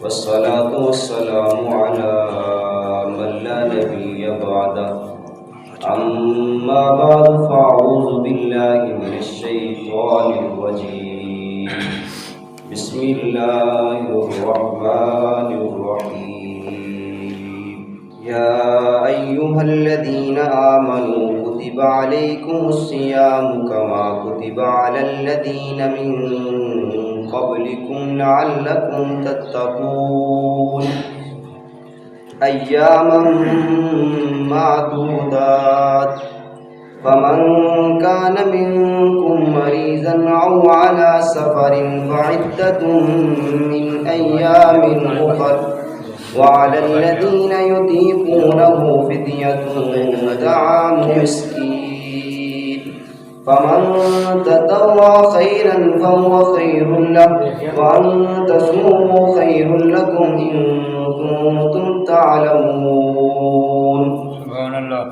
والصلاة والسلام على من لا نبي بعده. أما بعد فأعوذ بالله من الشيطان الرجيم. بسم الله الرحمن الرحيم. يا أيها الذين آمنوا كتب عليكم الصيام كما كتب على الذين من قبلكم لعلكم تتقون أياما معدودات فمن كان منكم مريضا أو على سفر فعدة من أيام أخر وعلى الذين يطيقونه فدية طعام مسكين فمن تطوع خيرا فهو خير له وأن تصوموا خير لكم إن كنتم تعلمون. سبحان اللہ.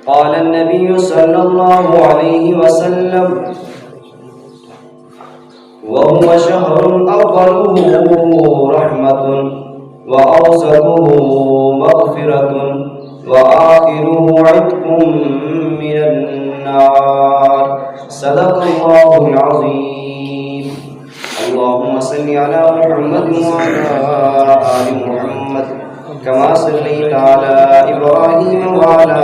قال النبي صلى الله عليه وسلم وهو شهر أوله رحمة وأوسطه مغفرة وآخره عتق من النار. صدق الله العظيم. اللهم صل على محمد وعلى آل محمد كما صليت على إبراهيم وعلى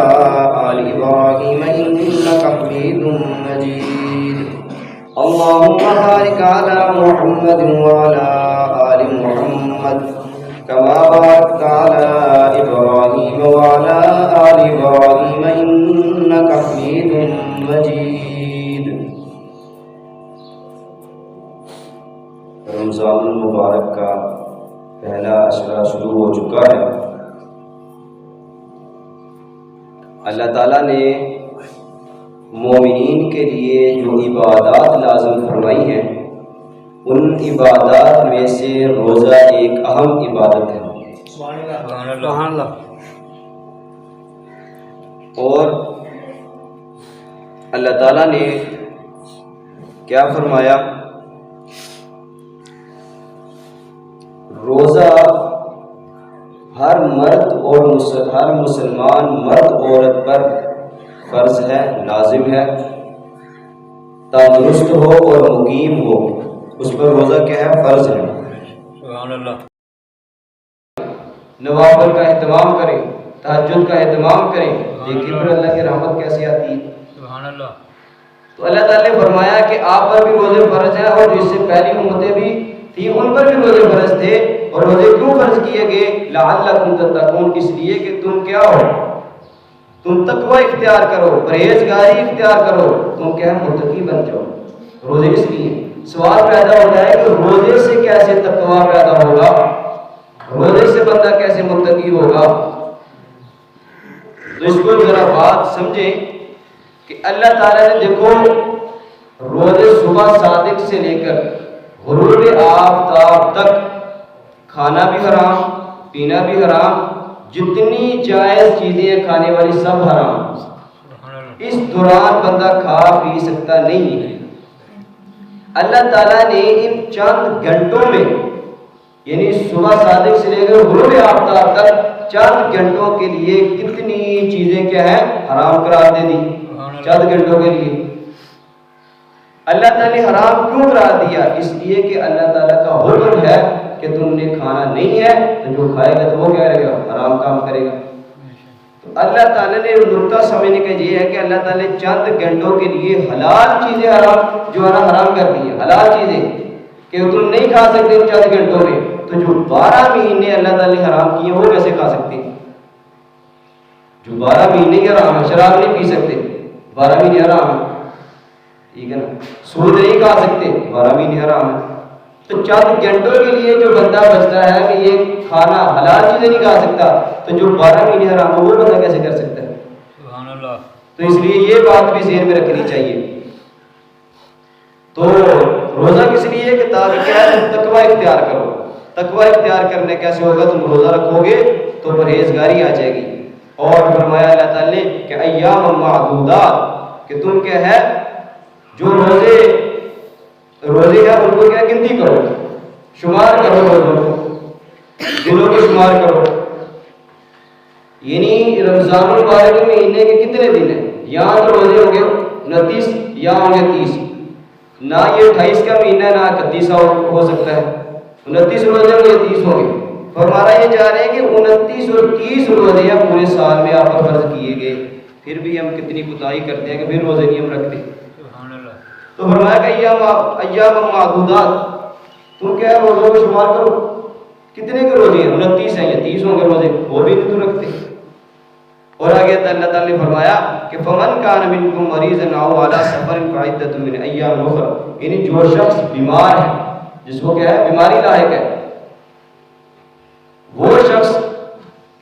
آل إبراهيم إنك حميد مجيد. اللهم بارك على محمد وعلى آل محمد كما باركت على إبراهيم وعلى آل إبراهيم إنك حميد مجيد. رمضان المبارک کا پہلا اشرا شروع ہو چکا ہے. اللہ تعالیٰ نے مومنین کے لیے جو عبادات لازم فرمائی ہیں ان عبادات میں سے روزہ ایک اہم عبادت ہے. سبحان اللہ. اور اللہ تعالیٰ نے کیا فرمایا؟ روزہ ہر مرد اور ہر مسلمان مرد عورت پر فرض ہے، لازم ہے. تندرست ہو اور مقیم ہو اس پر روزہ کیا ہے؟ فرض ہے. سبحان اللہ. نوافل کا اہتمام کریں، تہجد کا اہتمام کریں. دیکھیے پھر اللہ کی رحمت کیسے آتی ہے. سبحان اللہ. تو اللہ تعالیٰ نے فرمایا کہ آپ پر بھی روزے فرض ہیں اور جس سے پہلی امتیں بھی تھی ان پر بھی روزے فرض تھے. اور روزے کیوں فرض کیے گئے؟ لعلکم تتقون، اس لیے کہ تم کیا ہو؟ تم تقوی اختیار کرو، پرہیزگاری اختیار کرو، تم کیا ہے؟ متقی بن جاؤ. روزے اس لیے سوال پیدا ہوتا ہے کہ روزے سے کیسے تقوی پیدا ہوگا، روزے سے بندہ کیسے متقی ہوگا؟ تو اس کو ذرا بات سمجھیں کہ اللہ تعالیٰ نے دیکھو روزے صبح صادق سے لے کر غروب آفتاب تک کھانا بھی حرام، پینا بھی حرام، جتنی جائز چیزیں کھانے والی سب حرام. اس دوران بندہ کھا پی سکتا نہیں ہے. اللہ تعالیٰ نے ان چند گھنٹوں میں یعنی صبح صادق سے لے کر غروب آفتاب تک چند گھنٹوں کے لیے کتنی چیزیں کیا ہے؟ حرام قرار دے دی. چند گھنٹوں کے لیے اللہ تعالیٰ نے حرام کیوں قرار دیا؟ اس لیے کہ اللہ تعالیٰ کا حکم ہے کہ تم نے کھانا نہیں ہے تو جو کھائے گا تو وہ کیا رہے گا؟ حرام کام کرے گا. تو اللہ تعالیٰ نے نقطہ سمجھنے کا یہ ہے کہ اللہ تعالیٰ نے چند گھنٹوں کے لیے حلال چیزیں حرام جو ہے نا حرام کر دی ہیں. حلال چیزیں کہ تم نہیں کھا سکتے ان چند گھنٹوں میں. تو جو 12 مہینے اللہ تعالیٰ نے حرام کیے وہ کیسے کھا سکتے ہیں؟ جو 12 مہینے کی حرام ہے، شراب نہیں پی سکتے 12 مہینے حرام ہے، ٹھیک ہے نا. سود نہیں کھا سکتے 12 مہینے حرام ہے. تو چند گھنٹوں کے لیے جو بندہ بچتا ہے کہ یہ کھانا حلال چیزیں نہیں کھا سکتا تو جو 12 مہینے حرام ہے وہ بندہ کیسے کر سکتا ہے؟ سبحان اللہ. تو اس لیے یہ بات بھی ذہن میں رکھنی چاہیے. تو روزہ کس لیے کہ تاکہ کیا ہے؟ تقوی اختیار کرو. تقوی اختیار کرنے کیسے ہوگا؟ تم روزہ رکھو گے تو پرہیزگاری آ جائے گی. اور فرمایا اللہ تعالیٰ نے کہ ایام معدودات کہ تم کیا ہے جو روزے ہیں ان کو کیا گنتی کرو، شمار کرو روزوں کو. دنوں کو شمار کرو، یعنی رمضان المبارک کے مہینے کے کتنے دن ہیں؟ یہاں تو روزے ہوں گے 29، یہاں ہوں گے 30، نہ یہ 28 کا مہینہ ہے نہ 31 ہو سکتا ہے، 29 روزے ہوں گے 30 ہوں گے۔ فرمانا یہ چاہ رہے ہیں کہ 29 اور 30 روزے پورے سال میں آپ پر فرض کیے گئے، پھر بھی ہم کتنی کوتاہی کرتے ہیں کہ پھر روزے نہیں ہم رکھتے۔ تو فرمایا کہ ایام معدودات، تم کیا ہے روزوں کو شمار کرو، کتنے کے روزے ہیں؟ 29 ہیں یا 30 ہوں گے روزے، وہ بھی نہیں تو رکھتے۔ اور آگے اللہ تعالیٰ نے فرمایا کہ فمن کان منکم مریضا او علی سفر فعدۃ من ایام اخر، یعنی جو شخص بیمار ہے، جس کو کیا ہے بیماری لاحق ہے، وہ شخص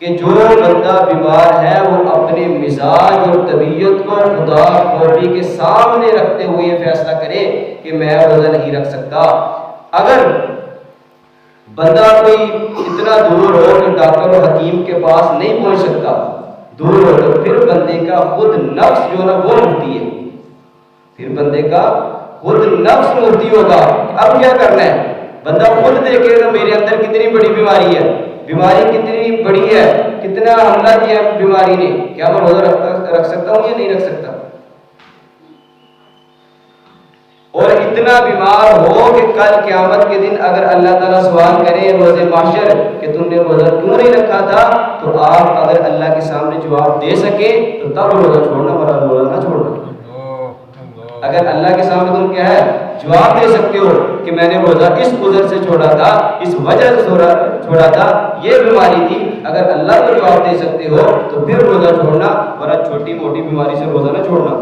کہ جو بندہ بیمار ہے وہ اپنے مزاج اور طبیعت کو خدا خوفی کے سامنے رکھتے ہوئے یہ فیصلہ کرے کہ میں روزہ نہیں رکھ سکتا۔ اگر بندہ کوئی اتنا دور ہو کہ ڈاکٹر اور حکیم کے پاس نہیں پہنچ سکتا، دور ہو، تو پھر بندے کا خود نفس جو نا وہ مفتی ہے، پھر بندے کا خود نفس مفتی ہوگا۔ اب کیا کرنا ہے؟ بندہ خود دیکھے گا میرے اندر کتنی بڑی بیماری ہے، بیماری کتنی بڑی ہے، کتنا حملہ کیا بیماری نے، کیا میں روزہ رکھ سکتا ہوں یا نہیں رکھ سکتا؟ اور اتنا بیمار ہو کہ کل قیامت کے دن اگر اللہ تعالیٰ سوال کرے روز محشر کہ تم نے روزہ کیوں نہیں رکھا تھا، تو آپ اگر اللہ کے سامنے جواب دے سکے تو تب روزہ چھوڑنا، ورنہ روزہ نہ چھوڑنا۔ اگر اللہ کے سامنے تم کیا ہے جواب دے سکتے ہو کہ میں نے روزہ اس عذر سے چھوڑا تھا، اس وجہ سے چھوڑا تھا، یہ بیماری تھی، اگر اللہ کو جواب دے سکتے ہو تو پھر روزہ چھوڑنا، ورنہ چھوٹی موٹی بیماری سے روزہ نہ چھوڑنا۔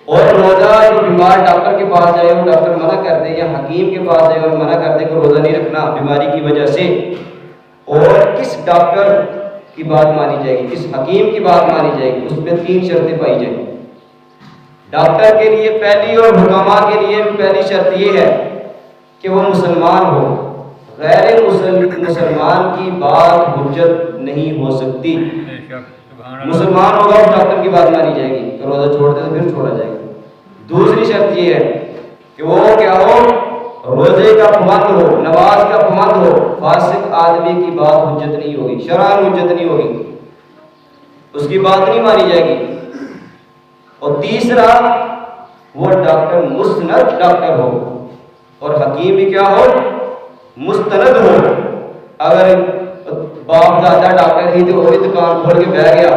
اور روزہ جو بیمار ڈاکٹر کے پاس جائے وہ ڈاکٹر منع کر دے، یا حکیم کے پاس جائے اور منع کر دے کہ روزہ نہیں رکھنا بیماری کی وجہ سے، اور کس ڈاکٹر کی بات مانی جائے گی، کس حکیم کی بات مانی جائے گی، اس میں 3 شرطیں پائی جائیں گی۔ ڈاکٹر کے لیے پہلی اور حکما کے لیے پہلی شرط یہ ہے کہ وہ مسلمان ہو، غیر مسلمان کی بات حجت نہیں ہو سکتی۔ مسلمان ہوگا اس ڈاکٹر کی بات مانی جائے گی، کہ روزہ چھوڑ دے تو پھر چھوڑا جائے گا۔ دوسری شرط یہ ہے کہ وہ کیا ہو، روزے کا پابند ہو، نماز کا پابند ہو، فاسق آدمی کی بات حجت نہیں ہوگی، شرعاً حجت نہیں ہوگی، اس کی بات نہیں مانی جائے گی۔ اور تیسرا وہ ڈاکٹر مستند ڈاکٹر ہو، اور حکیم بھی کیا ہو، مستند ہو۔ اگر باپ دادا ڈاکٹر ہی تو وہ بھی دکان کھول کے بیٹھ گیا،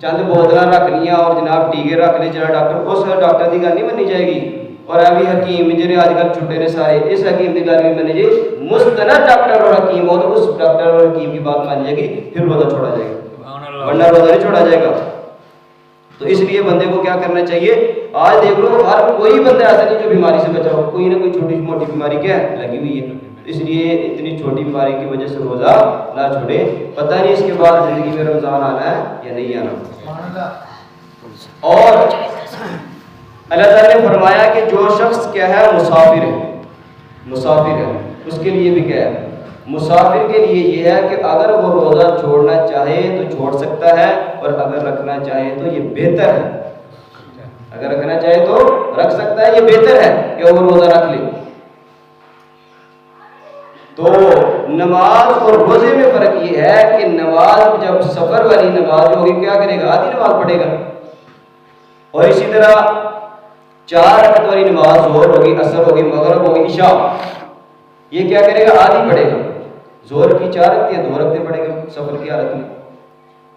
چند بوتلیں رکھ لیا اور جناب ٹیکے رکھ لے چلا ڈاکٹر، اس ڈاکٹر کی گل نہیں منی جائے گی۔ اور ابھی حکیم جنہیں آج کل چھٹے نے سارے، اس حکیم کی گل بھی منی جائے گی۔ مستند ڈاکٹر اور حکیم ہو تو اس ڈاکٹر اور حکیم کی بات مانی جائے گی، پھر روزہ چھوڑا جائے گا، ورنہ روزہ نہیں چھوڑا جائے گا۔ تو اس لیے بندے کو کیا کرنا چاہیے؟ آج دیکھ لو ہر کوئی بندہ ایسا نہیں جو بیماری سے بچا ہو، کوئی نہ کوئی چھوٹی موٹی بیماری کیا ہے لگی ہوئی ہے۔ اس لیے اتنی چھوٹی بیماری کی وجہ سے روزہ نہ چھوڑے، پتہ نہیں اس کے بعد زندگی میں رمضان آنا ہے یا نہیں آنا۔ اور اللہ تعالیٰ نے فرمایا کہ جو شخص کیا ہے مسافر ہے، مسافر ہے، اس کے لیے بھی کیا ہے، مسافر کے لیے یہ ہے کہ اگر وہ روزہ چھوڑنا چاہے تو چھوڑ سکتا ہے، اور اگر رکھنا چاہے تو یہ بہتر ہے، اگر رکھنا چاہے تو رکھ سکتا ہے، یہ بہتر ہے کہ وہ روزہ رکھ لے۔ تو نماز اور روزے میں فرق یہ ہے کہ نماز جب سفر والی نماز ہوگی کیا کرے گا، آدھی نماز پڑھے گا، اور اسی طرح 4 رکعت والی نماز ظہر ہوگی، عصر ہوگی، مغرب ہوگی، عشاء، یہ کیا کرے گا، آدھی پڑھے گا۔ ظہر کی 4 رکعتیں 2 رکعتیں پڑھے گا سفر کی حالت میں۔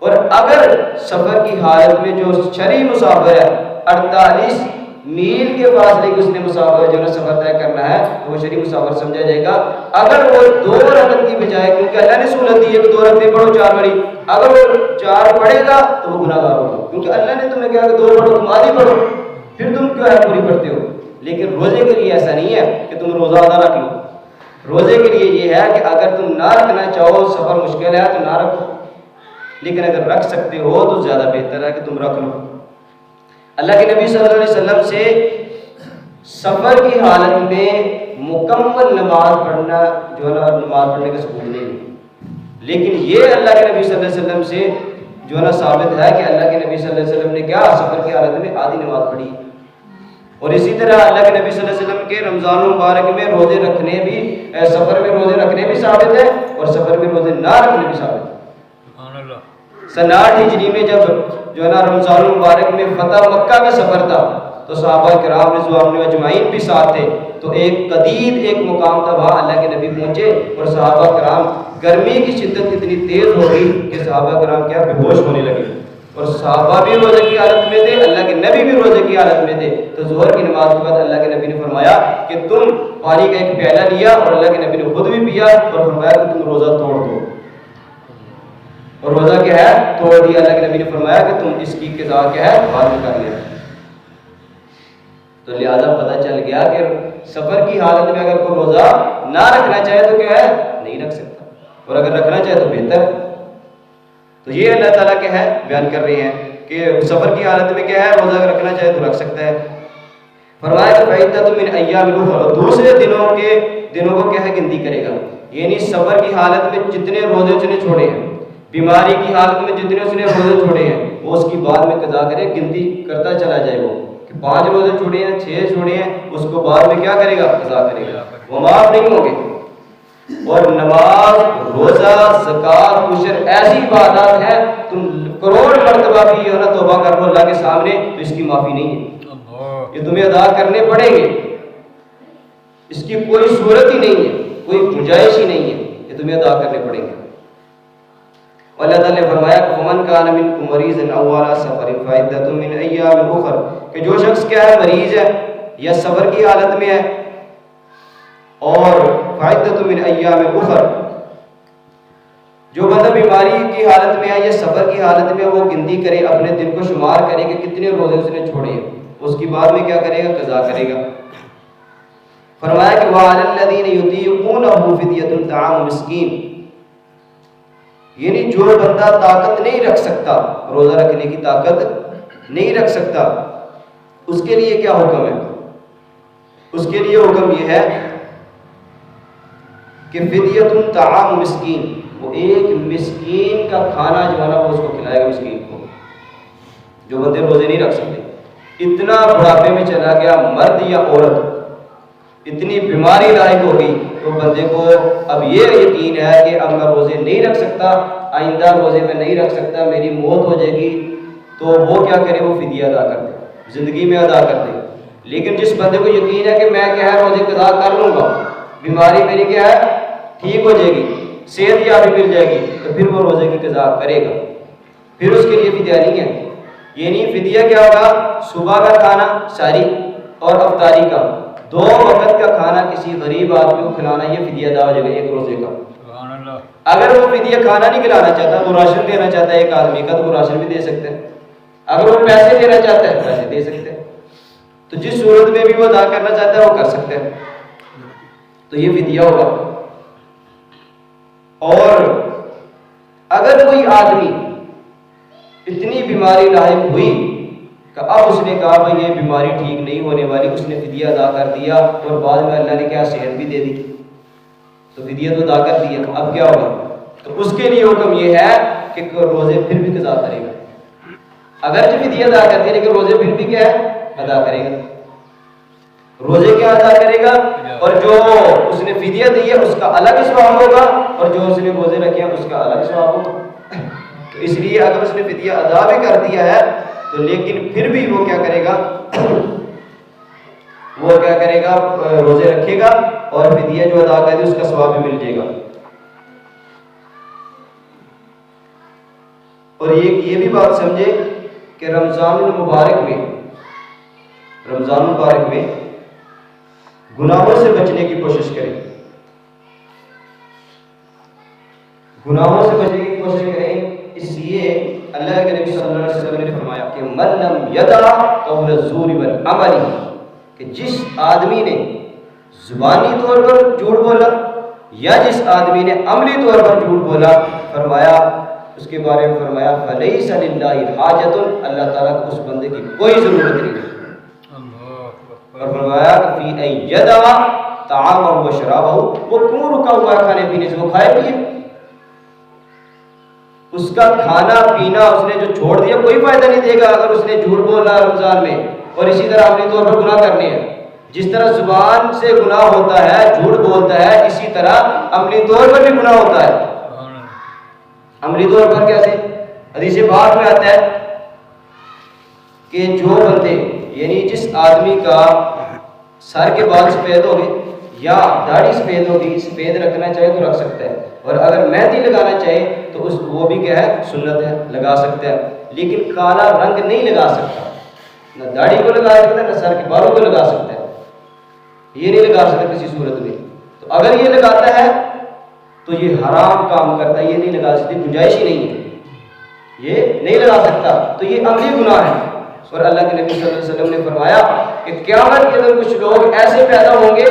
اور اگر سفر کی حالت میں جو شرعی مسافر ہے 48 میل کے فاصلے کی اس نے مسافر جو ہے سفر طے کرنا ہے تو وہ شرعی مسافر سمجھا جائے گا۔ اگر وہ 2 رکعت کی بجائے، کیونکہ اللہ نے سہولت دی ہے کہ 2 رکعتیں پڑھو 4 بڑی، اگر وہ 4 پڑھے گا تو وہ گناہ گار ہوگا، کیونکہ اللہ نے تمہیں کہا کہ 2 پڑھو، تم آدھی پڑھو، پھر تم کیوں ہے پوری پڑھتے ہو۔ لیکن روزے کے لیے ایسا نہیں ہے کہ تم روزہ آدھا رکھ لو، روزے کے لیے یہ ہے کہ اگر تم نہ رکھنا چاہو، سفر مشکل ہے تو نہ رکھو، لیکن اگر رکھ سکتے ہو تو زیادہ بہتر ہے کہ تم رکھ لو۔ اللہ کے نبی صلی اللہ علیہ وسلم سے سفر کی حالت میں مکمل نماز پڑھنا جو ہے نا نماز پڑھنے کا ثبوت نہیں، لیکن یہ اللہ کے نبی صلی اللہ علیہ وسلم سے جو ہے نا ثابت ہے کہ اللہ کے نبی صلی اللہ علیہ وسلم نے کیا سفر کی حالت میں آدھی نماز پڑھی، اور اسی طرح اللہ کے نبی صلی اللہ علیہ وسلم کے رمضان المبارک میں روزے رکھنے بھی سفر میں روزے رکھنے بھی ثابت ہے اور سفر میں روزے نہ رکھنے بھی ثابت ہے۔ سن 8 ہجری میں جب جو ہے نا رمضان المبارک میں فتح مکہ کا سفر تھا تو صحابہ کرام رضوان اللہ اجمعین بھی ساتھ تھے، تو ایک قدید ایک مقام تھا، وہاں اللہ کے نبی پہنچے اور صحابہ کرام گرمی کی شدت اتنی تیز ہو گئی کہ صحابہ کرام کیا بے ہوش ہونے لگے، اور صحابہ بھی روزے کی حالت میں تھے، اللہ کے نبی بھی روزے کی حالت میں تھے۔ تو ظہر کی نماز کے بعد اللہ کے نبی نے فرمایا کہ تم پانی کا ایک پیالہ لیا، اور اللہ کے نبی نے خود بھی پیا اور فرمایا کہ تم روزہ توڑ دو، اور روزہ کیا ہے توڑ دیا۔ اللہ کے نبی نے فرمایا کہ تم اس کی قضا کیا ہے بعد میں کر لیا۔ تو لہذا پتہ چل گیا کہ سفر کی حالت میں اگر کوئی روزہ نہ رکھنا چاہے تو کیا ہے نہیں رکھ سکتا، اور اگر رکھنا چاہے تو بہتر ہے۔ تو یہ اللہ تعالیٰ کیا ہے بیان کر رہے ہیں کہ سفر کی حالت میں کیا ہے روزہ اگر رکھنا چاہے تو رکھ سکتا ہے۔ فرمایا کہ فَعِدَّةٌ مِّنْ أَيَّامٍ أُخَرَ، دوسرے دنوں کو کیا ہے گنتی کرے گا، یعنی سفر کی حالت میں جتنے روزے اس نے چھوڑے ہیں، بیماری کی حالت میں جتنے اس نے روزے چھوڑے ہیں، وہ اس کی بعد میں قضا کرے، گنتی کرتا چلا جائے وہ کہ 5 روزے چھوڑے ہیں 6 چھوڑے ہیں، اس کو بعد میں کیا کرے گا قضا کرے گا، وہ معاف نہیں ہوں گے۔ اور نماز، روزہ، زکوٰۃ، عشر ایسی عبادات ہیں تم کروڑ مرتبہ بھی ہے نا توبہ کر لو اللہ کے سامنے تو اس کی معافی نہیں ہے، یہ تمہیں ادا کرنے پڑیں گے، اس کی کوئی صورت ہی نہیں ہے، کوئی گنجائش ہی نہیں ہے، یہ تمہیں ادا کرنے پڑیں گے۔ اللہ تعالیٰ نے فرمایا کہ فمن کان منکم مریضا او علی سفر فعدۃ من ایام اخر، کہ جو شخص کیا ہے مریض ہے یا سفر کی حالت میں ہے، اور فعدۃ من ایام اخر، جو بندہ بیماری کی حالت میں ہے یا سفر کی حالت میں وہ گنتی کرے، اپنے دن کو شمار کرے کہ کتنے روزے اس نے چھوڑے ہیں، اس کی بعد میں کیا کرے گا قضا کرے گا۔ فرمایا کہ وعلی الذین یطیقونہ فدیۃ طعام مسکین، یعنی جو بندہ طاقت نہیں رکھ سکتا، روزہ رکھنے کی طاقت نہیں رکھ سکتا، اس کے لیے کیا حکم ہے؟ اس کے لیے حکم یہ ہے کہ فدیۃ طعام مسکین، وہ ایک مسکین کا کھانا جو ہے نا وہ اس کو کھلائے گا، مسکین کو، جو بندے روزے نہیں رکھ سکتے۔ اتنا بڑھاپے میں چلا گیا مرد یا عورت، اتنی بیماری لاحق ہو گئی تو بندے کو اب یہ یقین ہے کہ اب میں روزے نہیں رکھ سکتا، آئندہ روزے میں نہیں رکھ سکتا، میری موت ہو جائے گی، تو وہ کیا کرے وہ فدیہ ادا کر دے، زندگی میں ادا کر دے۔ لیکن جس بندے کو یقین ہے کہ میں کیا ہے روزے قضا کر لوں گا، بیماری میری کیا ہے ٹھیک ہو جائے گی، صحت یابی مل جائے گی، تو پھر وہ روزے کی قضا کرے گا، پھر اس کے لیے فدیہ نہیں ہے۔ یعنی فدیہ کیا ہوگا؟ صبح کا کھانا سحری اور افطاری کا 2 وقت کا کھانا کسی غریب آدمی کو کھلانا، یہ فدیہ ادا ہو جائے گا ایک روزے کا۔ اگر وہ فدیہ کھانا نہیں کھلانا چاہتا، وہ راشن دینا چاہتا ہے ایک آدمی کا، تو وہ راشن بھی دے سکتے ہیں۔ اگر وہ پیسے دینا چاہتا ہے پیسے دے سکتے ہیں، تو جس صورت میں بھی وہ ادا کرنا چاہتا ہے وہ کر سکتے ہیں، تو یہ فدیہ ہوگا۔ اور اگر کوئی آدمی اتنی بیماری لاحق ہوئی کہ اب اس نے کہا بھائی یہ بیماری ٹھیک نہیں ہونے والی، اس نے فدیہ ادا کر دیا اور بعد میں اللہ نے کیا صحت بھی دے دی، تو فدیہ تو ادا کر دیا، اب کیا ہوگا؟ تو اس کے لیے حکم یہ ہے کہ روزے پھر بھی قضا کرے گا، اگرچہ فدیہ ادا کرتے ہیں لیکن روزے پھر بھی کیا ہے ادا کرے گا، روزے کیا ادا کرے گا، اور جو اس نے فدیہ دی ہے اس کا الگ ثواب ہوگا، اور جو اس نے روزے رکھے ہیں اس کا الگ ثواب ہوگا۔ تو اس لیے اگر اس نے فدیہ ادا بھی کر دیا ہے تو لیکن پھر بھی وہ کیا کرے گا وہ کیا کرے گا روزے رکھے گا، اور فدیہ جو ادا کر دے اس کا ثواب بھی مل جائے گا۔ اور یہ بھی بات سمجھے کہ رمضان المبارک میں گناہوں سے بچنے کی کوشش کریں، گناہوں سے بچنے کی کوشش کریں۔ اس لیے اللہ کے نبی صلی اللہ علیہ وسلم نے فرمایا کہ من لم یدع قول الزور والعمل، کہ جس آدمی نے زبانی طور پر جھوٹ بولا یا جس آدمی نے عملی طور پر جھوٹ بولا، فرمایا اس کے بارے میں فرمایا فلیس للہ حاجۃ، اللہ تعالیٰ کو اس بندے کی کوئی ضرورت نہیں ہے، اور فرمایا کہ فی ان یدع طعامہ و شرابہ، وہ کیوں رکا ہوا ہے کھانے پینے سے، وہ کھائے پیے، اس کا کھانا پینا اس نے جو چھوڑ دیا کوئی فائدہ نہیں دے گا۔ اگر اس نے جھوٹ بولا رمضان میں اور اسی طرح عملی طور پر گناہ کرنے ہیں. جس طرح زبان سے گناہ ہوتا ہے، جھوٹ بولتا ہے، اسی طرح عملی طور پر بھی گناہ ہوتا ہے. عملی طور پر کیسے؟ حدیث پاک میں آتا ہے کہ جو بندے یعنی جس آدمی کا سر کے بال سفید ہو گئے یا داڑھی سفید ہوگی، سفید رکھنا چاہے تو رکھ سکتا ہے، اور اگر مہندی لگانا چاہے تو وہ بھی کیا ہے، سنت ہے، لگا سکتا ہے. لیکن کالا رنگ نہیں لگا سکتا، نہ داڑھی کو لگا سکتا ہے نہ سر کے بالوں کو لگا سکتا ہے، یہ نہیں لگا سکتا کسی صورت میں. تو اگر یہ لگاتا ہے تو یہ حرام کام کرتا ہے، یہ نہیں لگا سکتی، گنجائش ہی نہیں ہے، یہ نہیں لگا سکتا، تو یہ عملی گناہ ہے. اور اللہ کے نبی صلی اللہ علیہ وسلم نے فرمایا کہ قیامت کے دن کچھ لوگ ایسے پیدا ہوں گے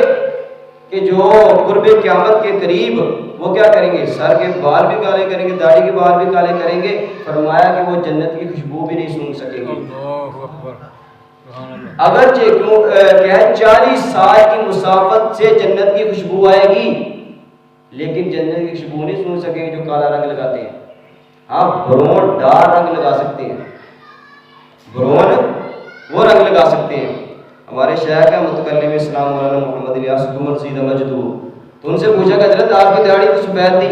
کہ جو قرب قیامت کے قریب وہ کیا کریں گے، سر کے بال بھی کالے کریں گے، داڑھی کے بال بھی کالے کریں گے. فرمایا کہ وہ جنت کی خوشبو بھی نہیں سونگھ سکیں گے. اگرچہ کیا ہے 40 سال کی مسافت سے جنت کی خوشبو آئے گی، لیکن جنت کی خوشبو نہیں سونگھ سکیں گے جو کالا رنگ لگاتے ہیں. ہاں برون ڈارک رنگ لگا سکتے ہیں، برون وہ رنگ لگا سکتے ہیں. ہمارے شیخ کا متکلم اسلام مولانا محمد الیاس مسجد مجدو، تو ان سے پوچھا کہ حضرت آپ کی داڑھی تو سفید تھی،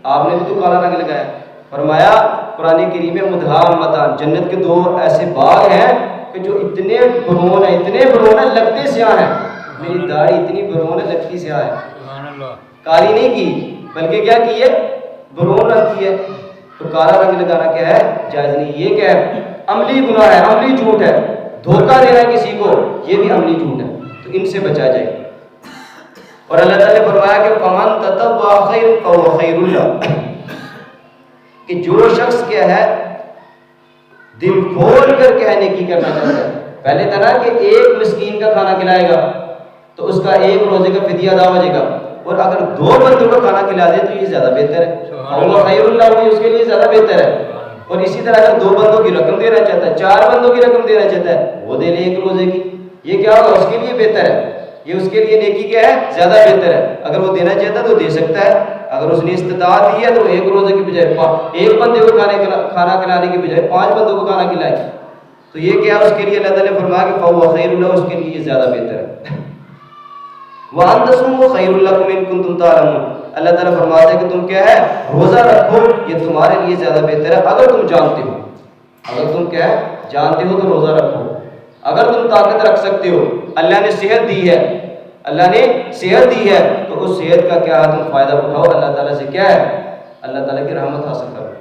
آپ نے بھی تو کالا رنگ لگایا. فرمایا قرآن کریم میں مدہامتان، جنت کے 2 ایسے باغ ہیں کہ جو اتنے برون ہیں، اتنے برون ہیں لگتے سیاہ ہیں. میری داڑھی اتنی برون ہے لگتی سیاہ ہے، کالی نہیں کی بلکہ کیا کی ہے، برون رنگ کی ہے. تو کالا رنگ لگانا کیا ہے، جائز نہیں. یہ کیا ہے، عملی گناہ ہے، عملی جھوٹ ہے. دھوکہ دینا کسی کو یہ بھی عملی جھوٹ ہے، تو ان سے بچا جائے. اور اللہ تعالیٰ نے فرمایا کہ فمن تطوع خیر فهو خیر له، کہ جو شخص کیا ہے دل کھول کر کے نیکی کرنا چاہتا ہے. پہلے تھا نا کہ ایک مسکین کا کھانا کھلائے گا تو اس کا ایک روزے کا فدیہ ادا ہو جائے گا، اور اگر 2 بندوں کو کھانا کھلا دے تو یہ زیادہ بہتر ہے، فهو خیر له، اس کے لیے زیادہ بہتر ہے. اور اسی طرح اگر 2 بندوں کی رقم دینا چاہتا ہے، 4 بندوں کی رقم دینا چاہتا ہے، وہ دے لے ایک روزے کی، یہ کیا ہوگا، اس کے لیے بہتر ہے، یہ اس کے لیے نیکی کیا ہے، زیادہ بہتر ہے. اگر وہ دینا چاہتا ہے تو دے سکتا ہے، اگر اس نے استطاعت دی ہے تو ایک روزے کی بجائے ایک بندے کو کھانا کھلانے کی بجائے 5 بندوں کو کھانا کھلائے. تو یہ کیا اس کے لیے اللہ تعالیٰ نے فرمایا کہ فهو خیر له، اس کے لیے یہ زیادہ بہتر ہے. وَأَن تَصُومُوا خَيْرٌ لَكُمْ إِن كُنتُمْ تَعْلَمُونَ، اللہ تعالیٰ فرماتا ہے کہ تم کیا ہے، روزہ رکھو، یہ تمہارے لیے زیادہ بہتر ہے اگر تم جانتے ہو. اگر تم کیا ہے جانتے ہو تو روزہ رکھو. اگر تم طاقت رکھ سکتے ہو، اللہ نے صحت دی ہے، اللہ نے صحت دی ہے، تو اس صحت کا کیا ہے تم فائدہ اٹھاؤ، اللہ تعالیٰ سے کیا ہے، اللہ تعالیٰ کی رحمت حاصل کرو.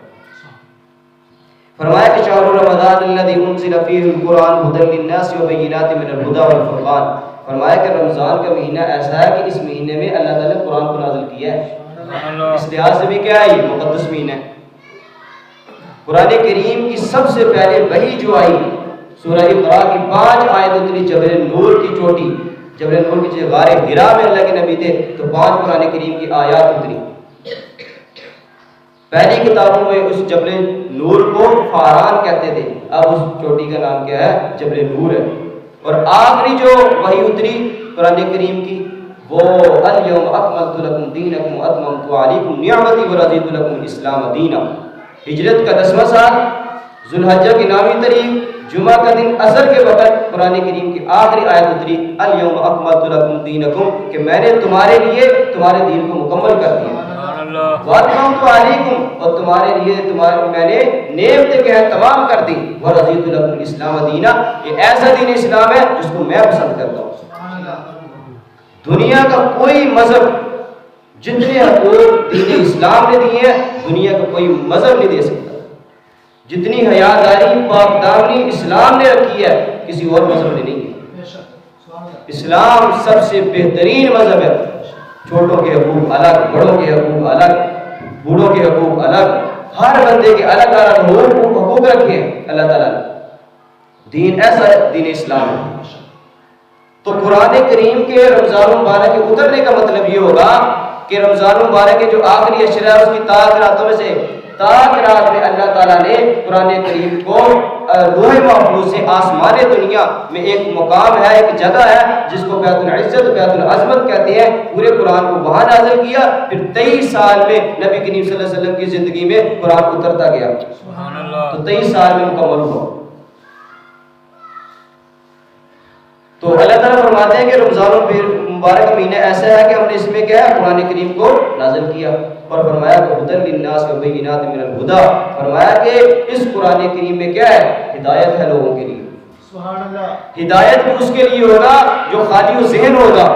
فرمایا کہ شہر رمضان الذی انزل فیہ القرآن ہدی للناس وبینات من الہدی والفرقان. فرمایا کہ رمضان کا مہینہ ایسا ہے کہ اس مہینے میں اللہ تعالیٰ نے قرآن کو نازل کیا ہے. اس لحاظ سے بھی کیا ہے، یہ مقدس مہینہ ہے. قرآن کریم کی سب سے پہلے وحی جو آئی سورہ اقراء کی 5 آیت اتری جبل نور کی چوٹی، جبل نور کی غار حرا میں اللہ کے نبی تھے تو 5 قرآن کریم کی آیات اتری. پہلی کتابوں میں اس جبل نور کو فاران کہتے تھے، اب اس چوٹی کا نام کیا ہے، جبل نور ہے. اور آخری جو وحی اتری قرآن کریم کی وہ الیوم اکملت لکم دینکم واتممت علیکم نعمتی ورضیت لکم الاسلام دینا. ہجرت کا 10واں سال، ذوالحجہ کی 9ویں تاریخ، جمعہ کا دن عصر کے وقت قرآن کریم کی آخری آیت اتری الیوم اکملت لکم دینکم، کہ میں نے تمہارے لیے تمہارے دین کو مکمل کر دیا. واتممت علیکم، اور تمہارے لیے میں نے نعمتیں کیا ہے تمام کر دی. ورضیت لکم الاسلام دینا، یہ ایسا دین اسلام ہے جس کو میں پسند کرتا ہوں. دنیا کا کوئی مذہب جتنے حقوق دین اسلام نے دیے ہیں دنیا کا کوئی مذہب نہیں دے سکتا. جتنی حیاداری پاک دامنی اسلام نے رکھی ہے کسی اور مذہب نے نہیں ہے. اسلام سب سے بہترین مذہب ہے. چھوٹوں کے حقوق الگ، بڑوں کے حقوق الگ، بوڑھوں کے حقوق الگ، ہر بندے کے الگ الگ حقوق رکھے ہیں اللہ تعالیٰ نے. دین ایسا دین اسلام ہے. تو قرآن کریم کے رمضان مبارک کے اترنے کا مطلب یہ ہوگا کہ رمضان مبارک کے جو آخری اشرا ہے اس کی تاک راتوں میں سے تاک رات میں اللہ تعالیٰ نے قرآن کریم کو لوح محفوظ سے آسمان دنیا میں ایک مقام ہے، ایک جگہ ہے جس کو بیت العزت بیت العظمت کہتے ہیں، پورے قرآن کو وہاں نازل کیا. پھر 23 سال میں نبی کریم صلی اللہ علیہ وسلم کی زندگی میں قرآن اترتا گیا. تو 23 سال میں مکمل ہوا. تو اللہ تعالیٰ فرماتے ہیں کہ رمضان المبارک مہینہ ایسا ہے کہ ہم نے اس میں کیا ہے قرآن کریم کو نازل کیا اور فرمایا کہ ہدی للناس وبینات من الہدی، فرمایا کہ اس قرآن کریم میں کیا ہے ہدایت ہے لوگوں کے لیے. سبحان اللہ. ہدایت بھی اس کے لیے ہوگا جو خالی و ذہن ہوگا.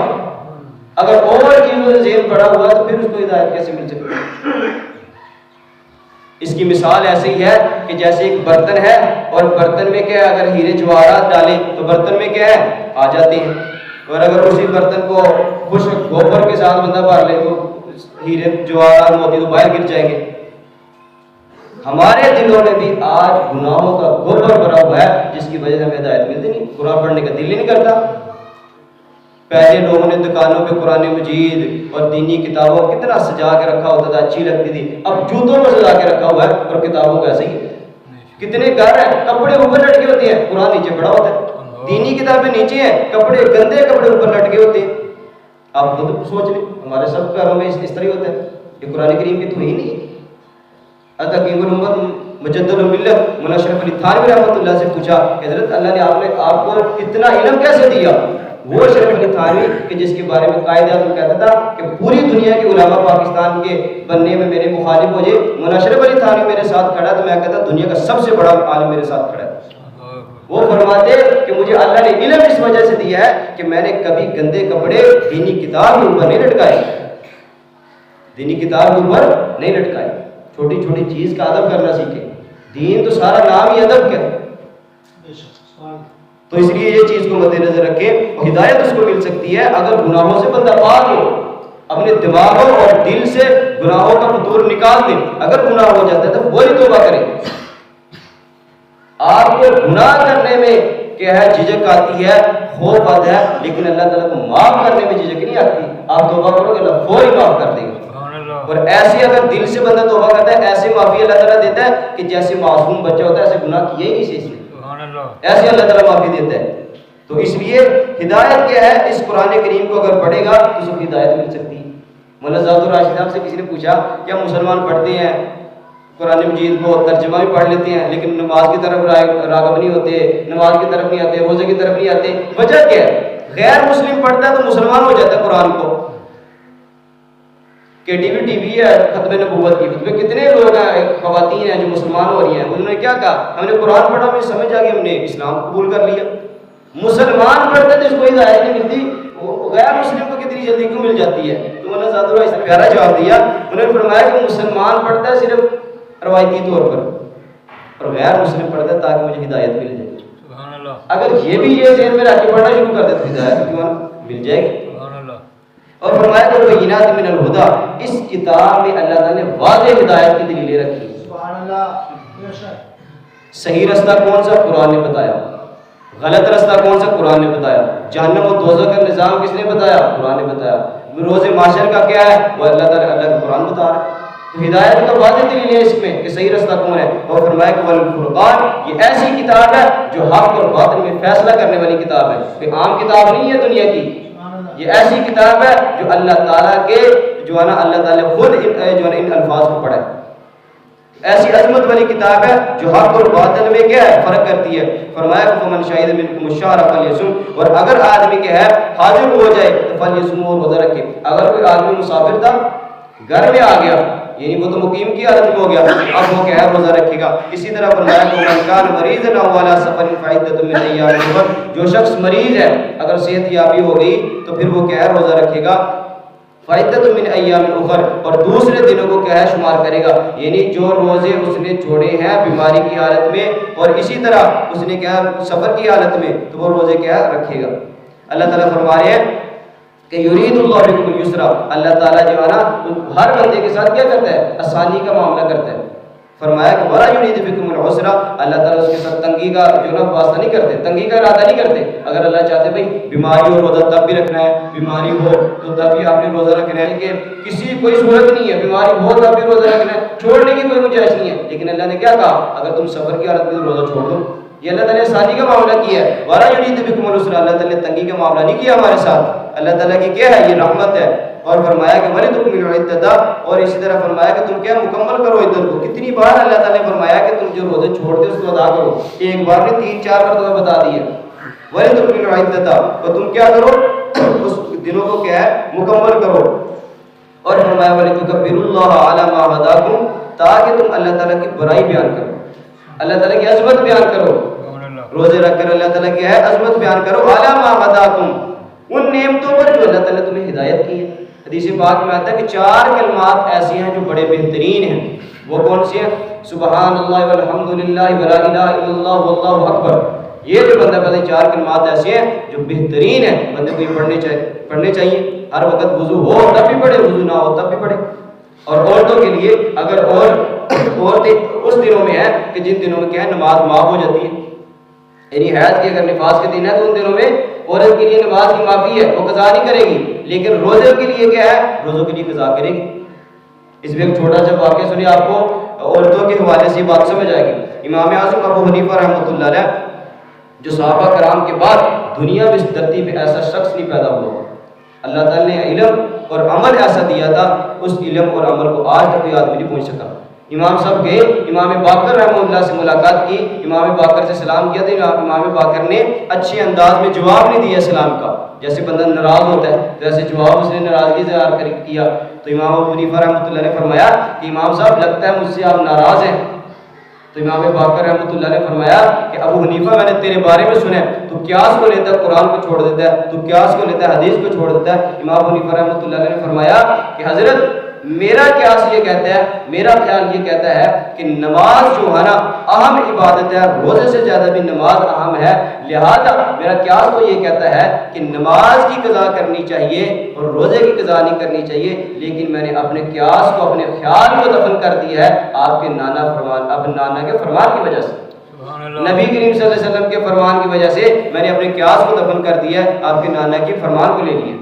اگر اور چیزوں سے ذہن پڑا ہوا تو پھر اس کو ہدایت کیسے مل سکتی ہے؟ اس کی مثال ایسے ہی ہے کہ جیسے ایک برتن ہے اور برتن میں کیا ہے اگر ہیرے جواہرات ڈالیں تو برتن میں کیا ہے آ جاتے ہیں، اور اگر اسی برتن کو خشک گوبر کے ساتھ بندہ بھر لے تو ہیرے جواہرات موتی تو باہر گر جائیں گے. ہمارے دلوں میں بھی آج گناہوں کا گوبر بھرا ہوا ہے جس کی وجہ سے ہمیں ہدایت ملتی نہیں، قرآن پڑھنے کا دل ہی نہیں کرتا. پہلے لوگوں نے دکانوں پہ قرآن مجید اور دینی کتابوں کتنا سجا کے رکھا ہوتا تھا، اچھی لگتی تھی. اب جوتوں میں سجا کے رکھا ہوا ہے اور کتابوں کا ایسے ہی ہے. کتنے گھر ہیں کپڑے اوپر لٹکے ہوتے ہیں، قرآن نیچے پڑا ہوتا ہے، دینی کتابیں نیچے ہیں، کپڑے گندے کپڑے اوپر لٹکے ہوتے ہیں. آپ خود سوچ لیں ہمارے سب گھروں میں اس طرح ہوتا ہے. یہ قرآن کریم کی تو ہی نہیں. حکیم الامت مجدد الملت مولانا اشرف علی تھانوی رحمۃ اللہ سے پوچھا کہ حضرت اللہ نے آپ کو اتنا علم کیسے دیا؟ وہ اشرف علی تھانوی کہ جس کے بارے میں قائد اعظم کہتا تھا کہ پوری دنیا کے علماء پاکستان کے بننے میں میرے مخالف ہو جائے، مولانا اشرف علی تھانوی میرے ساتھ کھڑا تو میں کہتا دنیا کا سب سے بڑا عالم میرے ساتھ کھڑا ہے. وہ فرماتے کہ مجھے اللہ نے علم اس وجہ سے دیا ہے کہ میں نے کبھی گندے کپڑے دینی کتاب کے اوپر نہیں لٹکائے، دینی کتاب کے اوپر نہیں لٹکائے. چھوٹی چھوٹی چیز کا ادب کرنا سیکھے. دین تو سارا نام ہی ادب کا ہے. تو اس لیے یہ چیز کو مد نظر رکھیں. اور ہدایت اس کو مل سکتی ہے اگر گناہوں سے بندہ پاک ہو، اپنے دماغوں اور دل سے گناہوں کا فطور نکال دیں. اگر گناہ ہو جاتا ہے تو وہی توبہ کریں. آپ کو گناہ کرنے میں کیا ہے جھجک آتی ہے، خوف آتا ہے، لیکن اللہ تعالیٰ کو معاف کرنے میں جھجک نہیں آتی. آپ توبہ کرو گے اللہ فوری معاف کر دے گا. اور ایسے اگر دل سے بندہ توبہ کرتا ہے ایسے معافی اللہ تعالیٰ دیتا ہے کہ جیسے معصوم بچہ ہوتا ہے، ایسے گناہ کیے ہی نہیں سے اس نے، ایسے اللہ تعالیٰ معافی دیتا ہے. تو اس لیے ہدایت کیا ہے؟ اس قرآن کریم کو اگر پڑھے گا تو اس کو ہدایت مل سکتی ہے. مولانا ذات الراشد صاحب سے کسی نے پوچھا کیا مسلمان پڑھتے ہیں قرآن مجید کو ترجمہ بھی پڑھ لیتے ہیں لیکن نماز کی طرف راغب نہیں ہوتے، نماز کی طرف نہیں آتے، روزے کی طرف نہیں آتے، وجہ کیا ہے؟ غیر مسلم پڑھتا ہے تو مسلمان ہو جاتا ہے قرآن کو. کہ ٹی وی ہے ختم نبوت کی، اس میں کتنے لوگ ہیں خواتین ہیں جو مسلمان ہو رہی ہیں. انہوں نے کیا کہا؟ ہم نے قرآن پڑھا، ہمیں سمجھ آ گئی، ہم نے اسلام قبول کر لیا. مسلمان پڑھتے تو اس کو ہدایت نہیں ملتی، غیر مسلم کو کتنی جلدی کیوں مل جاتی ہے؟ تو مولانا ذات الرا اس نے پیارا جواب دیا. انہوں نے فرمایا کہ مسلمان پڑھتا ہے صرف روایتی طور پر اور غیر مسلم پڑھتا ہے تاکہ مجھے ہدایت مل جائے. اگر یہ بھی یہ ذہن میں رکھ کے پڑھنا شروع کر دے تو ہدایت کیوں مل جائے گی. اور فرمایا کہ بینات من الہدی، اس کتاب میں اللہ تعالیٰ نے واضح ہدایت کی دلیلیں رکھی. سبحان اللہ. صحیح رستہ کون سا؟ قرآن نے بتایا. غلط رستہ کون سا؟ قرآن نے بتایا. جہنم و دوزخ کا نظام کس نے بتایا؟ قرآن نے بتایا. روز محشر کا کیا ہے؟ وہ اللہ تعالیٰ اللہ کا قرآن بتا رہا ہے. تو ہدایت کا واضح دلیل ہے اس میں کہ صحیح رستہ کون ہے. اور فرمایا کہ والفرقان، یہ ایسی کتاب ہے جو حق اور باطل میں فیصلہ کرنے والی کتاب ہے. کہ عام کتاب نہیں ہے دنیا کی، یہ ایسی کتاب ہے جو اللہ تعالیٰ کے جو ہے نا اللہ تعالیٰ خود ان الفاظ کو پڑھا ہے. ایسی عظمت والی کتاب ہے جو حق اور باطل میں کیا ہے فرق کرتی ہے. فرمایا کہ فمن شہد منکم الشہر فلیصم، اور اگر آدمی کیا ہے حاضر ہو جائے تو فلیصم، اور روزہ رکھے. اگر کوئی آدمی مسافر تھا گھر میں آ گیا یعنی وہ تو مقیم کی حالت میں ہو گیا، اب وہ کیا ہے روزہ رکھے گا. اسی طرح فرمایا کہ من کان مریضا او علی سفر فعدۃ من ایام اخر، جو شخص مریض ہے اگر صحت یابی ہو گئی تو پھر وہ کیا ہے روزہ رکھے گا. فعدۃ من ایام اخر، اور دوسرے دنوں کو کیا ہے شمار کرے گا. یعنی جو روزے اس نے چھوڑے ہیں بیماری کی حالت میں اور اسی طرح اس نے کیا سفر کی حالت میں تو وہ روزے کیا رکھے گا. اللہ تعالیٰ فرما رہے ہیں کہ یرید اللہ بکم الیسر، اللہ تعالیٰ جو ہے نا ہر بندے کے ساتھ کیا کرتا ہے؟ آسانی کا معاملہ کرتا ہے. فرمایا کہ ولا یرید بکم العسر، اللہ تعالیٰ اس کے ساتھ تنگی کا جو نا واسطہ نہیں کرتے، تنگی کا ارادہ نہیں کرتے. اگر اللہ چاہتے بھائی بیماری ہو روزہ تب بھی رکھنا ہے، بیماری ہو تو تب بھی آپ نے روزہ رکھنا ہے، کہ کسی کوئی صورت نہیں ہے بیماری ہو تب بھی روزہ رکھنا ہے، چھوڑنے کی کوئی گنجائش نہیں ہے. لیکن اللہ نے کیا کہا؟ اگر تم سفر کی حالت میں روزہ چھوڑ دو. یہ اللہ تعالیٰ نے آسانی کا معاملہ کیا ہے. ولا یرید بکم العسر، اللہ تعالیٰ نے تنگی کا معاملہ نہیں کیا ہمارے ساتھ. اللہ تعالیٰ کی کیا ہے؟ یہ رحمت ہے. اور فرمایا کہ وَلِتُكْمِلُوا الْعِدَّةَ، اور اسی طرح فرمایا کہ تم کیا مکمل کرو عدت کو. کتنی بار اللہ تعالیٰ نے فرمایا کہ تم جو روزے چھوڑتے اس کو ادا کرو. ایک بار نہیں 3-4 بار تمہیں بتا دیا. وَلِتُكْمِلُوا الْعِدَّةَ، اور تم کیا کرو اس دنوں کو کیا ہے مکمل کرو. اور فرمایا وَلِتُكَبِّرُوا اللَّهَ عَلَى مَا هَدَاكُمْ، تاکہ تم اللہ تعالیٰ کی برائی بیان کرو، اللہ تعالیٰ کی عظمت بیان کرو. روزے رکھ کر اللہ تعالیٰ کی ہے عظمت بیان کرو. عَلَى مَا هَدَاكُمْ، ان نعمتوں پر جو اللہ تعالیٰ نے تمہیں ہدایت کی ہے. حدیث پاک میں آتا ہے کہ 4 کلمات ایسی ہیں جو بڑے بہترین ہیں. وہ کون سی ہیں؟ سبحان اللہ والحمد للہ ولا الہ الا اللہ واللہ اکبر. یہ جو بندہ پہلے 4 کلمات ایسے ہیں جو بہترین ہیں، بندے کو یہ پڑھنے چاہیے. ہر وقت وضو ہو تب بھی پڑھے، وضو نہ ہو تب بھی پڑھے. اور عورتوں کے لیے اگر عورتیں اس دنوں میں ہیں کہ جن دنوں میں کیا ہے نماز معاف ہو جاتی ہے، یعنی حیض کی اگر نفاس کے دن ہے تو ان دنوں میں عورت کے لیے نماز کی معافی ہے، وہ قضا نہیں کرے گی. لیکن روزے کے لیے کیا ہے؟ روزوں کے لیے قضا کرے گی. اس میں ایک چھوٹا سا واقعہ سنیے، آپ کو عورتوں کے حوالے سے یہ بات سمجھ آئے گی. امام اعظم ابو حنیفہ رحمۃ اللہ علیہ، جو صحابہ کرام کے بعد دنیا میں اس دھرتی پہ ایسا شخص نہیں پیدا ہوا. اللہ تعالیٰ نے علم اور عمل ایسا دیا تھا، اس علم اور عمل کو آج تک کوئی آدمی نہیں پہنچ سکا. امام صاحب گئے، امام باقر رحمہ اللہ سے ملاقات کی، امام باقر سے سلام کیا تھا. امام باقر نے اچھے انداز میں جواب نہیں دیا سلام کا. جیسے بندہ ناراض ہوتا ہے جیسے جواب اس نے ناراضگی اظہار کیا. تو امام ابو حنیفہ رحمۃ اللہ نے فرمایا کہ امام صاحب لگتا ہے مجھ سے آپ ناراض ہیں. تو امام باقر رحمۃ اللہ نے فرمایا کہ ابو حنیفہ میں نے تیرے بارے میں سنا ہے تو قیاس کو لیتا ہے قرآن کو چھوڑ دیتا ہے، تو قیاس کو لیتا ہے حدیث کو چھوڑ دیتا ہے. امام ابو حنیفہ رحمۃ اللہ نے فرمایا کہ حضرت میرا قیاس یہ کہتا ہے، میرا خیال یہ کہتا ہے کہ نماز جو ہے نا اہم عبادت ہے، روزے سے زیادہ بھی نماز اہم ہے. لہذا میرا قیاس تو یہ کہتا ہے کہ نماز کی قضا کرنی چاہیے اور روزے کی قضا نہیں کرنی چاہیے. لیکن میں نے اپنے قیاس کو، اپنے خیال کو دفن کر دیا ہے آپ کے نانا کے فرمان کی وجہ سے. نبی کریم صلی اللہ علیہ وسلم کے فرمان کی وجہ سے میں نے اپنے قیاس کو دفن کر دیا ہے، آپ کے نانا کے فرمان کو لے لیا.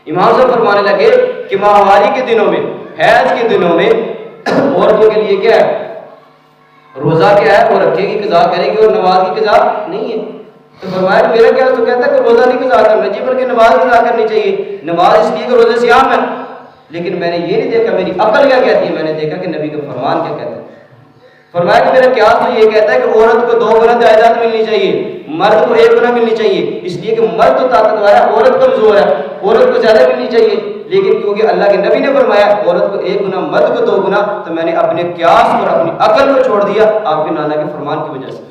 امام صاحب فرمانے لگے کہ ماہواری کے دنوں میں، حیض کے دنوں میں عورتوں کے لیے کیا ہے؟ روزہ کیا ہے؟ وہ رکھے گی، قضا کرے گی، اور نماز کی قضا نہیں ہے. تو فرمایا میرا کیا تو کہتا ہے کہ روزہ نہیں قضا کرنا چاہیے بلکہ نماز قضا کرنی چاہیے. نماز اس لیے کہ روزے سیام ہے. لیکن میں نے یہ نہیں دیکھا میری عقل کیا کہتی ہے، میں نے دیکھا کہ نبی کا فرمان کیا کہتا ہے. فرمایا کہ میرا قیاس تو یہ کہتا ہے کہ عورت کو 2 گنا جائیداد ملنی چاہیے، مرد کو 1 گنا ملنی چاہیے. اس لیے کہ مرد تو طاقتور ہے، عورت کمزور ہے، عورت کو زیادہ ملنی چاہیے. لیکن کیونکہ اللہ کے نبی نے فرمایا عورت کو 1 گنا، مرد کو 2 گنا، تو میں نے اپنے قیاس اور اپنی عقل کو چھوڑ دیا آپ کے نانا کے فرمان کی وجہ سے.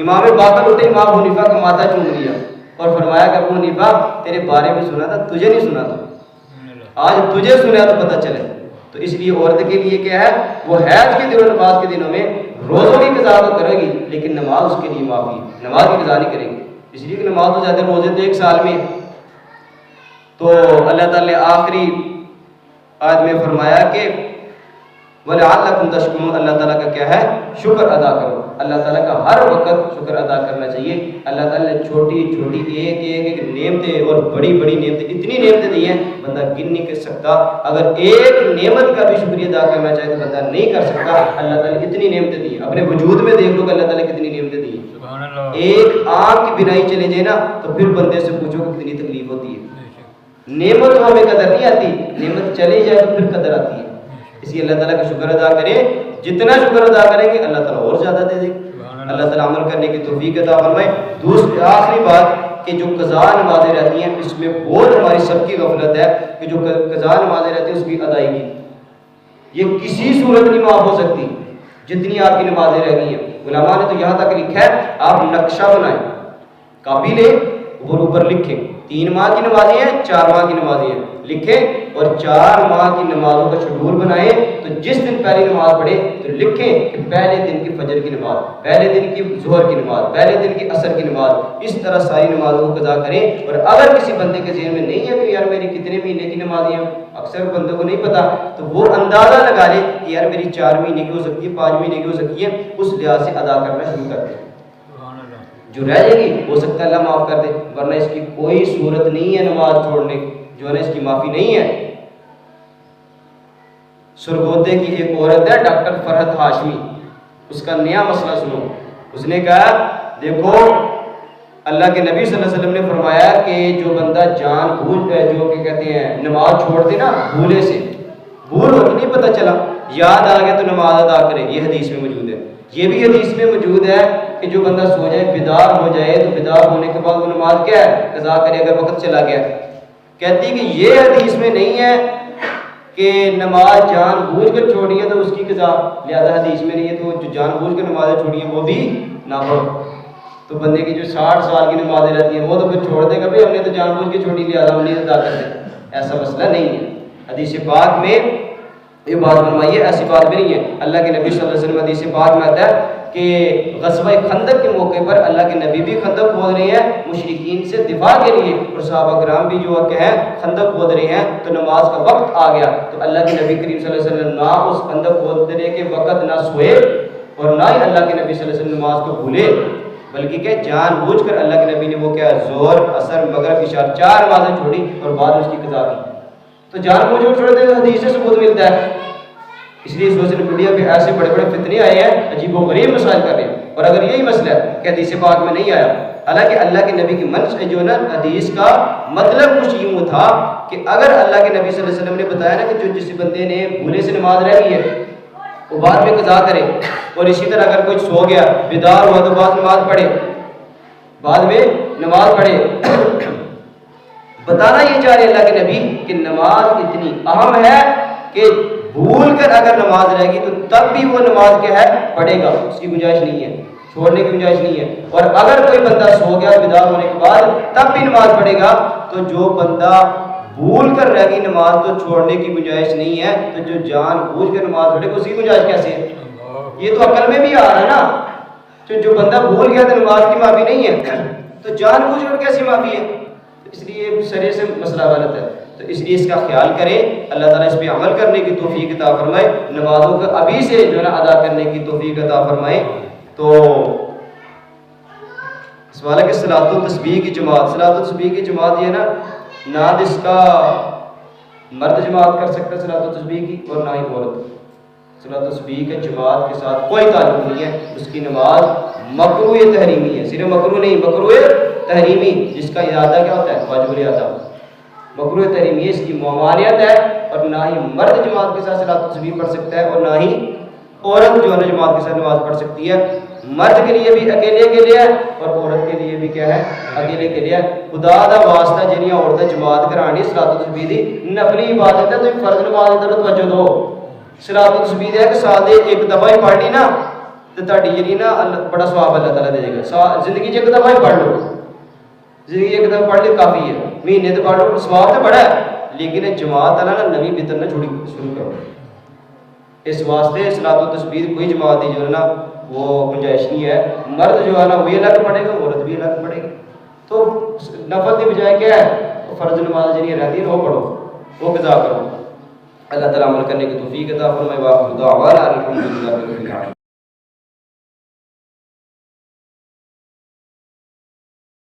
امام باقر اٹھے، امام ابو حنیفہ کا ماتھا چوم لیا اور فرمایا کہ ابو حنیفہ تیرے بارے میں سنا تھا، تجھے نہیں سنا تھا، آج تجھے سنا تو پتہ چلے. تو اس لیے عورت کے لیے کیا ہے؟ وہ حیض کے دنوں، نفاس کے دنوں میں روزوں کی قضا تو کرے گی لیکن نماز اس کے لیے معافی، نماز کی قضا نہیں کرے گی. اس لیے کہ نماز تو زیادہ، روزے تو 1 سال میں. تو اللہ تعالیٰ نے آخری آیت میں فرمایا کہ وَلَعَلَّكُمْ تَشْكُرُونَ، اللہ تعالیٰ کا کیا ہے؟ شکر ادا کرو. اللہ تعالیٰ کا ہر وقت شکر ادا کرنا چاہیے. اللہ تعالیٰ نے چھوٹی چھوٹی ایک نعمتیں اور بڑی بڑی نعمتیں، اتنی نعمتیں دی ہیں بندہ گن نہیں کر سکتا. اگر ایک نعمت کا بھی شکریہ ادا کرنا چاہے تو بندہ نہیں کر سکتا. اللہ تعالیٰ نے اتنی نعمتیں دی ہیں. اپنے وجود میں دیکھ لو کہ اللہ تعالیٰ نے کتنی نعمتیں دی ہیں. ایک آنکھ کی بینائی چلے جائے نا تو پھر بندے سے پوچھو کہ کتنی تکلیف ہوتی ہے. نعمت ہمیں قدر نہیں آتی، نعمت چلی جائے تو پھر قدر آتی ہے. اس لیے اللہ تعالیٰ کا شکر ادا کریں. جتنا شکر ادا کریں گے اللہ تعالیٰ اور زیادہ دے دے. اللہ تعالیٰ عمل کرنے کی توفیق عطا فرمائے. دوسری آخری بات کہ جو قضا نمازیں رہتی ہیں اس میں بہت ہماری سب کی غفلت ہے کہ جو قضا نمازیں رہتی ہیں اس کی ادائیگی یہ کسی صورت نہیں معاف ہو سکتی جتنی آپ کی نمازیں رہ گئی ہیں. علماء نے تو یہاں تک لکھا ہے آپ نقشہ بنائیں، کاپی لیں، اوپر لکھیں 3 ماہ کی نمازیں ہیں، 4 ماہ کی نمازیں ہیں، لکھیں اور 4 ماہ کی نمازوں کا شیڈول بنائیں. تو جس دن پہلی نماز پڑھے تو لکھیں کہ پہلے دن کی فجر کی نماز، پہلے دن کی ظہر کی نماز، پہلے دن کی عصر کی نماز. اس طرح ساری نمازوں کو قضا کریں. اور اگر کسی بندے کے ذہن میں نہیں ہے کہ یار میری کتنے مہینے کی نمازیں ہیں، اکثر بندوں کو نہیں پتا، تو وہ اندازہ لگا لے کہ یار میری 4 مہینے کی ہو سکتی ہے، 5 مہینے کی ہو سکتی ہے. اس لحاظ سے ادا کرنا شروع کر دیں. جو رہ جائے گی ہو سکتا ہے اللہ معاف کر دے، ورنہ اس کی کوئی صورت نہیں ہے نماز چھوڑنے کی، جو ہے نا اس کی معافی نہیں ہے. سرگودے کی ایک عورت ہے ڈاکٹر فرحت ہاشمی، اس کا نیا مسئلہ سنو. اس نے کہا دیکھو اللہ کے نبی صلی اللہ علیہ وسلم نے فرمایا کہ جو بندہ جان بھول جائے، جو کہ کہتے ہیں نماز چھوڑ دے نا بھولے سے، بھول ہو کے نہیں پتہ چلا، یاد آ گیا تو نماز ادا کرے. یہ حدیث میں موجود ہے. یہ بھی حدیث میں موجود ہے کہ جو بندہ سو جائے بیدار ہو جائے تو بیدار ہونے کے بعد وہ نماز کیا ہے قضا کرے اگر وقت چلا گیا. کہتی کہ یہ حدیث میں نہیں ہے کہ نماز جان بوجھ کر چھوڑی ہے تو اس کی قضا, لہذا حدیث میں نہیں ہے تو جو جان بوجھ کر نمازیں چھوڑی ہیں وہ بھی نہ پڑھو. تو بندے کی جو 60 سال کی نمازیں رہتی ہیں وہ تو پھر چھوڑ دے گا بھائی ہم نے تو جان بوجھ کے چھوڑی, لہٰذا ہم نہیں ادا کرتے, ایسا مسئلہ نہیں ہے. حدیث پاک میں یہ بات فرمائی ہے, ایسی بات بھی نہیں ہے. اللہ کے نبی صلی اللہ علیہ وسلم حدیث پاک میں آتا ہے کہ غزوہ خندق کے موقع پر اللہ کے نبی بھی خندق کھود رہے ہیں مشرکین سے دفاع کے لیے, اور صحابہ کرام بھی جو کہ ہیں خندق کھود رہے ہیں. تو نماز کا وقت آ گیا تو اللہ کے نبی کریم صلی اللہ علیہ وسلم نہ اس خندق کھودنے کے وقت نہ سوئے اور نہ ہی اللہ کے نبی صلی اللہ علیہ وسلم نماز کو بھولے, بلکہ کہ جان بوجھ کر اللہ کے نبی نے وہ کیا ظہر عصر مغرب عشاء 4 نمازیں چھوڑی اور بعد میں اس کی قضا کی. تو جان بوجھ کر چھوڑ دے تو حدیث سے ثبوت ملتا ہے. اس لیے سوشل میڈیا پہ ایسے بڑے بڑے فتنے آئے ہیں, عجیب و غریب مسائل کر رہے ہیں, اور اگر یہی مسئلہ ہے کہ حدیث پاک میں نہیں آیا, حالانکہ اللہ کے نبی کی منش جو نا حدیث کا مطلب کچھ یوں تھا کہ اگر اللہ کے نبی صلی اللہ علیہ وسلم نے بتایا نا کہ جو جس بندے نے بھولے سے نماز رہ گئی ہے وہ بعد میں قضا کرے, اور اسی طرح اگر کوئی سو گیا بیدار ہوا تو بعد نماز پڑھے, بعد میں نماز پڑھے. بتانا یہ چاہ رہے اللہ کے نبی کہ نماز اتنی اہم ہے کہ بھول کر اگر نماز رہ گی تو تب بھی وہ نماز کیا ہے پڑھے گا, اس کی گنجائش نہیں ہے, چھوڑنے کی گنجائش نہیں ہے. اور اگر کوئی بندہ سو گیا بیدار ہونے کے بعد تب بھی نماز پڑھے گا, تو جو بندہ بھول کر رہ گئی نماز تو چھوڑنے کی گنجائش نہیں ہے. تو جو جان بوجھ کر نماز پڑھے گا اس کی گنجائش کیسے ہے؟ یہ تو عقل میں بھی آ رہا ہے نا. جو بندہ بھول گیا تو نماز کی معافی نہیں ہے, تو جان بوجھ کر کیسی معافی ہے؟ اس لیے سرے سے مسئلہ غلط ہے. تو اس لیے اس کا خیال کریں, اللہ تعالیٰ اس پہ عمل کرنے کی توفیق عطا فرمائے, نمازوں کو ابھی سے جو ہے نا ادا کرنے کی توفیق عطا فرمائے. تو سوال ہے کہ صلاۃ التسبیح کی جماعت, صلاۃ التسبیح کی جماعت یہ نا نہ جس کا مرد جماعت کر سکتا ہے صلاۃ التسبیح کی اور نہ ہی عورت. صلاۃ التسبیح کے جماعت کے ساتھ کوئی تعلق نہیں ہے, اس کی نماز مکروہ تحریمی ہے, صرف مکروہ نہیں مکروہ تحریمی, جس کا ارادہ کیا ہوتا ہے واجب الارادہ, مکروہ تحریمی ہے, اس کی ممانعت ہے. اور نہ ہی مرد جماعت کے ساتھ صلاۃ التسبیح پڑھ سکتا ہے اور نہ ہی عورت جو ہے جماعت کے ساتھ نماز پڑھ سکتی ہے. مرد کے لیے بھی اکیلے کے لیے ہے اور عورت کے لیے بھی کیا ہے اکیلے کے لیے. خدا دا واسطہ جنیاں عورتیں جماعت کرانی صلاۃ التسبیح دی نفلی عبادت ہے, تو فرض نماز کی طرف توجہ دو. صلاۃ التسبیح ہے کہ سال ایک دفعہ ہی پڑھ لی نا تو تہاڈی جڑی نا بڑا ثواب اللہ تعالیٰ دے گا. زندگی ایک دفعہ ہی پڑھ لو, زندگی ایک دفعہ پڑھ لی کافی ہے, مہینے تو پڑھ لو, ثواب تو بڑا ہے, لیکن جماعت والا نا نبی بتر نہ چھوڑی شروع کرو. اس واسطے صلاۃ التسبیح کوئی جماعت جو ہے نا وہ گنجائش نہیں ہے. مرد جو ہے نا وہی الگ پڑھے گا, عورت بھی الگ پڑھے گی. تو نفل کی بجائے کیا ہے فرض نماز جنہیں رہتی ہے وہ پڑھو, وہ قضا کرو. اللہ تعالیٰ عمل کرنے کی توفیق عطا فرمائے. واخر دعوانا الحمدللہ رب العالمین.